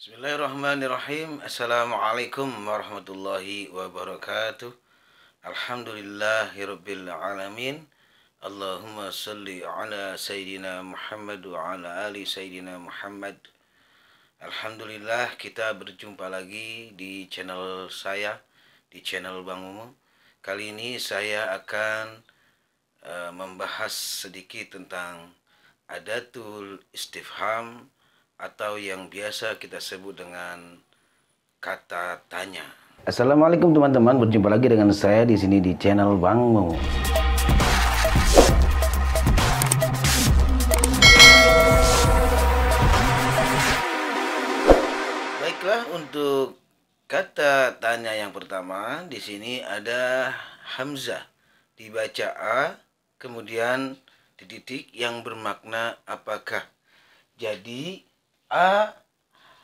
Bismillahirrahmanirrahim. Assalamualaikum warahmatullahi wabarakatuh. Alhamdulillahirabbil alamin. Allahumma salli ala sayyidina Muhammad wa ala ali sayyidina Muhammad. Alhamdulillah, kita berjumpa lagi di channel saya, di channel Bang Mumu. Kali ini saya akan membahas sedikit tentang adatul istifham atau yang biasa kita sebut dengan kata tanya. Assalamualaikum teman-teman, berjumpa lagi dengan saya di sini di channel Bang Mumu. Baiklah, untuk kata tanya yang pertama di sini ada hamzah, dibaca a, kemudian titik yang bermakna apakah. Jadi a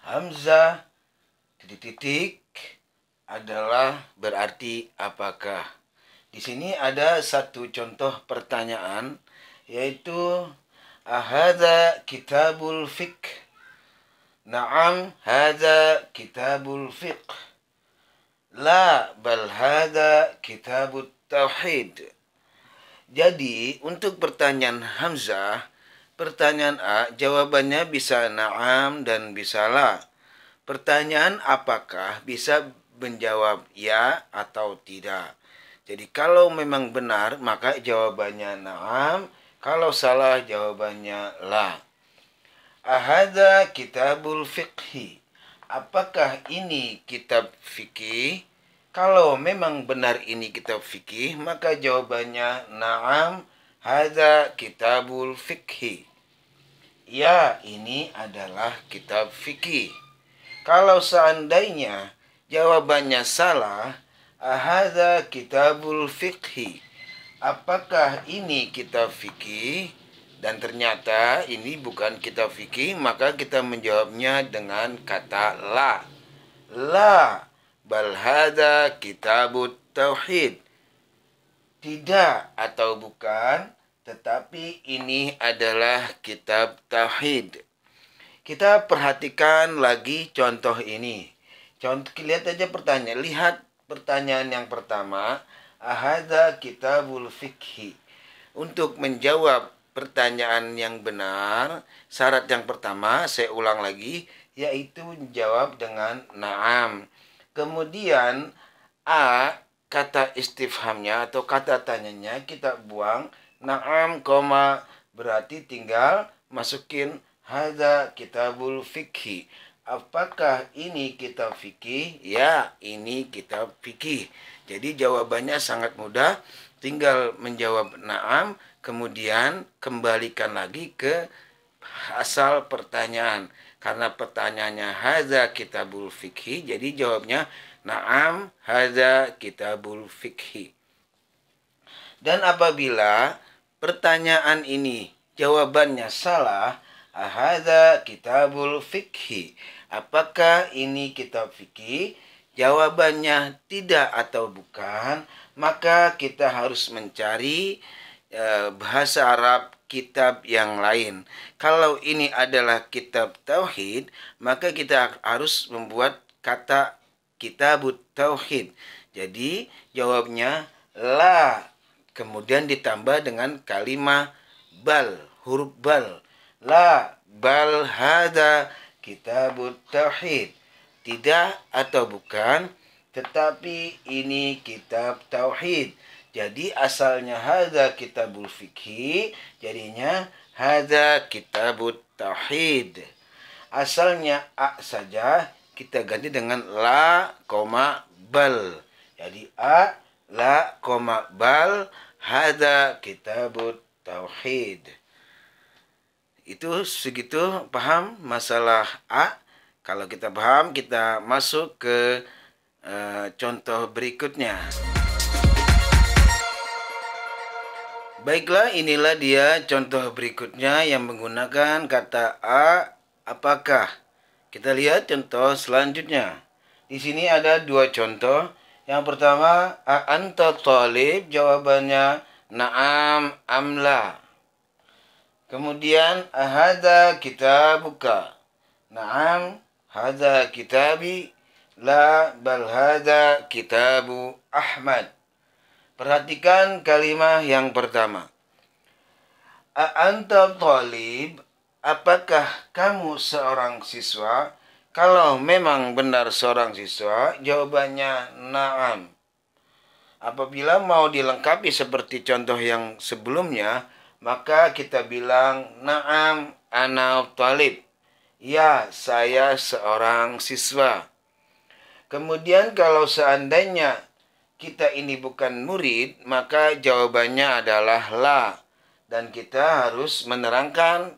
hamzah titik adalah berarti apakah. Di sini ada satu contoh pertanyaan, yaitu ahadza kitabul fiqh. Na'am, hadza kitabul fiqh. La, bal hadza kitabut tauhid. Jadi untuk pertanyaan hamzah, pertanyaan A, jawabannya bisa na'am dan bisa la. Pertanyaan apakah bisa menjawab ya atau tidak. Jadi kalau memang benar, maka jawabannya na'am. Kalau salah, jawabannya la. Ahadza kitabul fiqhi. Apakah ini kitab fikih? Kalau memang benar ini kitab fikih, maka jawabannya na'am. Hadza kitabul fiqhi. Ya, ini adalah kitab fikih. Kalau seandainya jawabannya salah, ahadza kitabul fiqhi. Apakah ini kitab fikih? Dan ternyata ini bukan kitab fikih, maka kita menjawabnya dengan kata la. La, bal hadza kitabut tauhid. Tidak atau bukan, tetapi ini adalah kitab tauhid. Kita perhatikan lagi contoh ini. Contoh, lihat aja pertanyaan. Lihat pertanyaan yang pertama. Ahadza kitabul fikhi. Untuk menjawab pertanyaan yang benar, syarat yang pertama, saya ulang lagi, yaitu jawab dengan na'am. Kemudian A, kata istifhamnya atau kata tanyanya kita buang, na'am, berarti tinggal masukin hadza kitabul fikhi. Apakah ini kitab fikih? Ya, ini kitab fikih. Jadi jawabannya sangat mudah, tinggal menjawab na'am, kemudian kembalikan lagi ke asal pertanyaan. Karena pertanyaannya hadza kitabul fikhi, jadi jawabnya na'am hadza kitabul fikhi. Dan apabila pertanyaan ini jawabannya salah, hadza kitabul fikhi. Apakah ini kitab fikih? Jawabannya tidak atau bukan, maka kita harus mencari bahasa Arab kitab yang lain. Kalau ini adalah kitab tauhid, maka kita harus membuat kata kitabut tauhid. Jadi jawabnya la, kemudian ditambah dengan kalimat bal, huruf bal. La, bal hadza kitabut tauhid. Tidak atau bukan, tetapi ini kitab tauhid. Jadi asalnya hadza kitabul fikhi, jadinya hadza kitabut tauhid. Asalnya a saja, kita ganti dengan la, bal. Jadi a, la, bal, hadza kitabut tauhid. Itu segitu, paham masalah a? Kalau kita paham, kita masuk ke contoh berikutnya. Baiklah, inilah dia contoh berikutnya yang menggunakan kata a, apakah. Kita lihat contoh selanjutnya. Di sini ada dua contoh. Yang pertama, a anta talib, jawabannya na'am amla. Kemudian, ahadza kitabuka. Na'am, hadza kitabi, la bal hadza kitabu Ahmad. Perhatikan kalimat yang pertama. Anta talib, apakah kamu seorang siswa? Kalau memang benar seorang siswa, jawabannya na'am. Apabila mau dilengkapi seperti contoh yang sebelumnya, maka kita bilang na'am ana talib. Ya, saya seorang siswa. Kemudian kalau seandainya kita ini bukan murid, maka jawabannya adalah la. Dan kita harus menerangkan,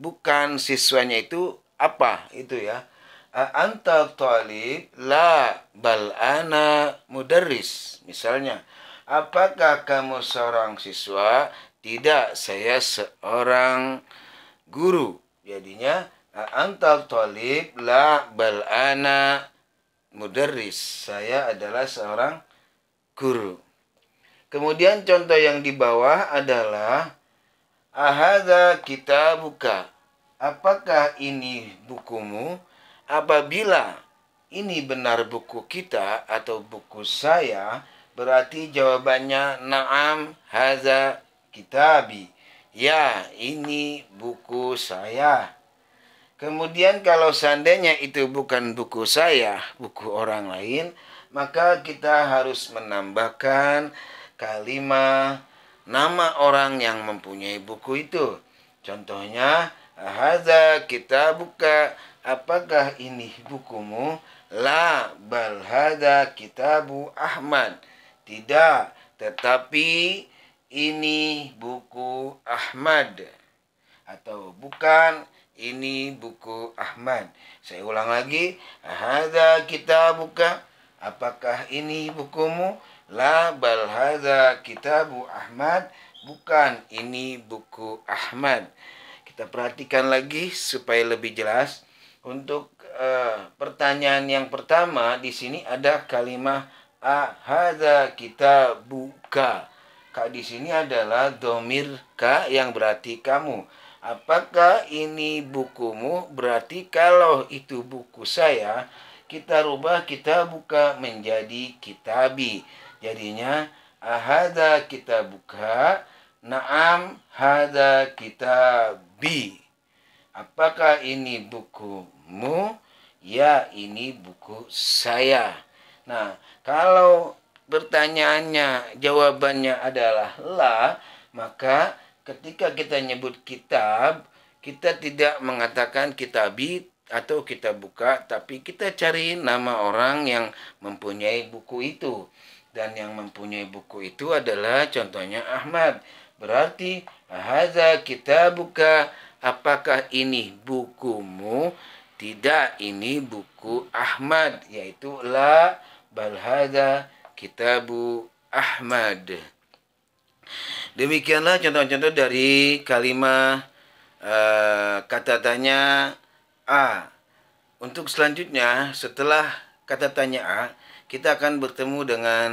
bukan siswanya itu apa itu ya. Anta talib, la bal ana mudarris. Misalnya, apakah kamu seorang siswa? Tidak, saya seorang guru. Jadinya anta talib, la bal ana mudarris. Saya adalah seorang guru. Kemudian contoh yang di bawah adalah ahadza kitabuka. Apakah ini bukumu? Apabila ini benar buku kita atau buku saya, berarti jawabannya na'am hadza kitabi. Ya, ini buku saya. Kemudian kalau seandainya itu bukan buku saya, buku orang lain, maka kita harus menambahkan kalimat nama orang yang mempunyai buku itu. Contohnya, hadza kitabuka, apakah ini bukumu? La bal hadza kitabu Ahmad. Tidak, tetapi ini buku Ahmad. Atau bukan, ini buku Ahmad. Saya ulang lagi, hadza kitabuka, apakah ini bukumu? La bal hadza kitabu Ahmad, bukan, ini buku Ahmad. Kita perhatikan lagi supaya lebih jelas. Untuk pertanyaan yang pertama di sini ada kalimat hadza kitabuka. Ka di sini adalah dhamir ka yang berarti kamu. Apakah ini bukumu? Berarti kalau itu buku saya, kita rubah kita buka menjadi kitabi. Jadinya hadza kitabuka, na'am hadza kitabi. Apakah ini bukumu? Ya, ini buku saya. Nah, kalau pertanyaannya jawabannya adalah la, maka ketika kita nyebut kitab, kita tidak mengatakan kitabi atau kita buka, tapi kita cari nama orang yang mempunyai buku itu. Dan yang mempunyai buku itu adalah contohnya Ahmad. Berarti hadza kitabuka, apakah ini bukumu? Tidak, ini buku Ahmad, yaitu la bal hadza kitabu Ahmad. Demikianlah contoh-contoh dari kalimat kata tanya A. Untuk selanjutnya, setelah kata tanya A, kita akan bertemu dengan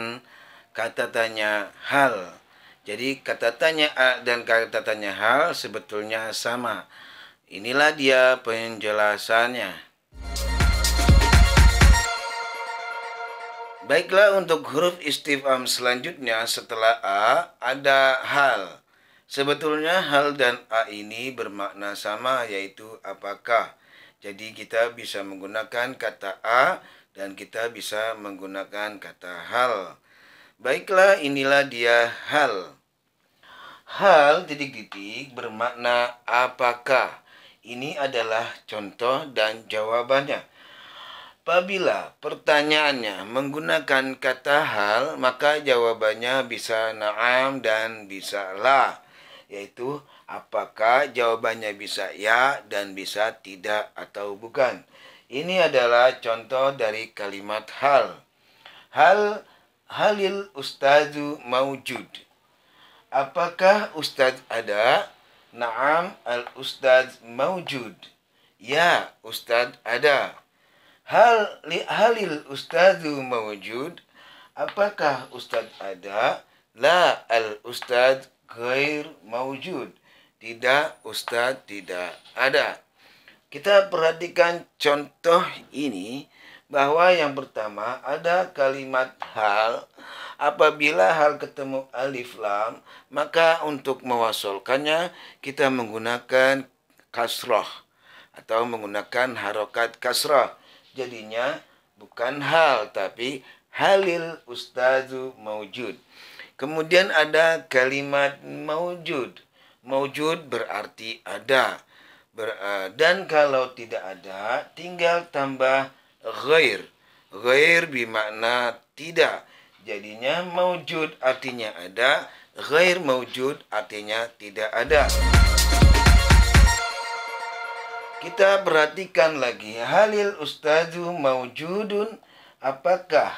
kata tanya hal. Jadi kata tanya A dan kata tanya hal sebetulnya sama. Inilah dia penjelasannya. Baiklah, untuk huruf istifham selanjutnya setelah A ada hal. Sebetulnya hal dan A ini bermakna sama, yaitu apakah. Jadi kita bisa menggunakan kata A dan kita bisa menggunakan kata hal. Baiklah, inilah dia hal. Hal titik-titik bermakna apakah. Ini adalah contoh dan jawabannya. Apabila pertanyaannya menggunakan kata hal, maka jawabannya bisa na'am dan bisa la. Yaitu apakah, jawabannya bisa ya dan bisa tidak atau bukan. Ini adalah contoh dari kalimat hal. Halil ustadzu maujud. Apakah ustadz ada? Naam, al ustadz maujud. Ya, ustadz ada. Halil ustadzu maujud. Apakah ustadz ada? La, al ustadz ghair maujud. tidak, Ustadz tidak ada. Kita perhatikan contoh ini, bahwa yang pertama ada kalimat hal. Apabila hal ketemu alif lam, maka untuk mewasolkannya kita menggunakan kasroh atau menggunakan harokat kasroh. Jadinya bukan hal, tapi halil ustazu maujud. Kemudian ada kalimat maujud. Maujud berarti ada. Dan kalau tidak ada, tinggal tambah ghair. Ghair bermakna tidak. Jadinya maujud artinya ada, ghair maujud artinya tidak ada. Kita perhatikan lagi, halil ustazu maujudun. Apakah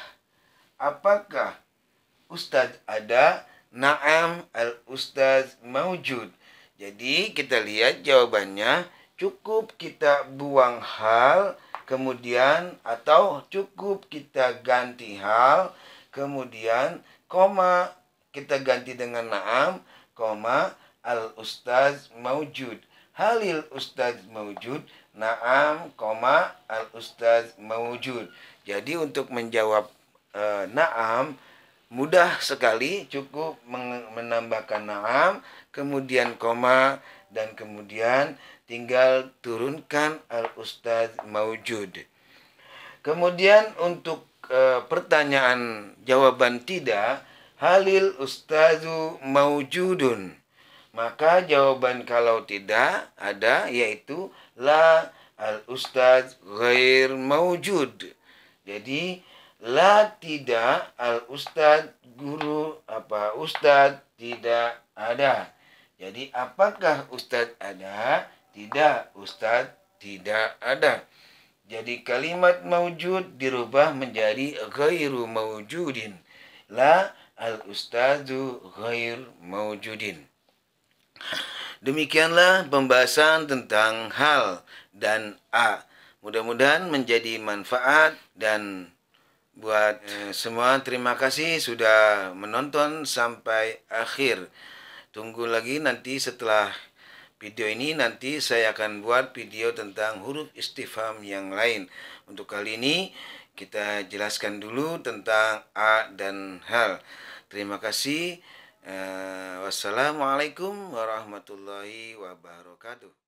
ustaz ada? Naam, al ustaz maujud. Jadi kita lihat jawabannya, cukup kita buang hal, kemudian atau cukup kita ganti hal, kemudian koma kita ganti dengan naam, koma al ustaz maujud. Halil ustaz maujud, naam, koma al ustaz maujud. Jadi untuk menjawab naam mudah sekali, cukup menambahkan naam, kemudian koma, dan kemudian tinggal turunkan al-ustaz maujud. Kemudian untuk pertanyaan jawaban tidak, halil ustazu maujudun. Maka jawaban kalau tidak ada yaitu la al-ustaz ghair maujud. Jadi la tidak, al ustad guru ustad tidak ada. Jadi apakah ustad ada? Tidak, ustad tidak ada. Jadi kalimat maujud dirubah menjadi ghairu maujudin. La al ustadu ghair maujudin. Demikianlah pembahasan tentang hal dan a. Mudah-mudahan menjadi manfaat. Dan buat semua, terima kasih sudah menonton sampai akhir. Tunggu lagi nanti setelah video ini, nanti saya akan buat video tentang huruf istifham yang lain. Untuk kali ini kita jelaskan dulu tentang a dan hal. Terima kasih. Wassalamualaikum warahmatullahi wabarakatuh.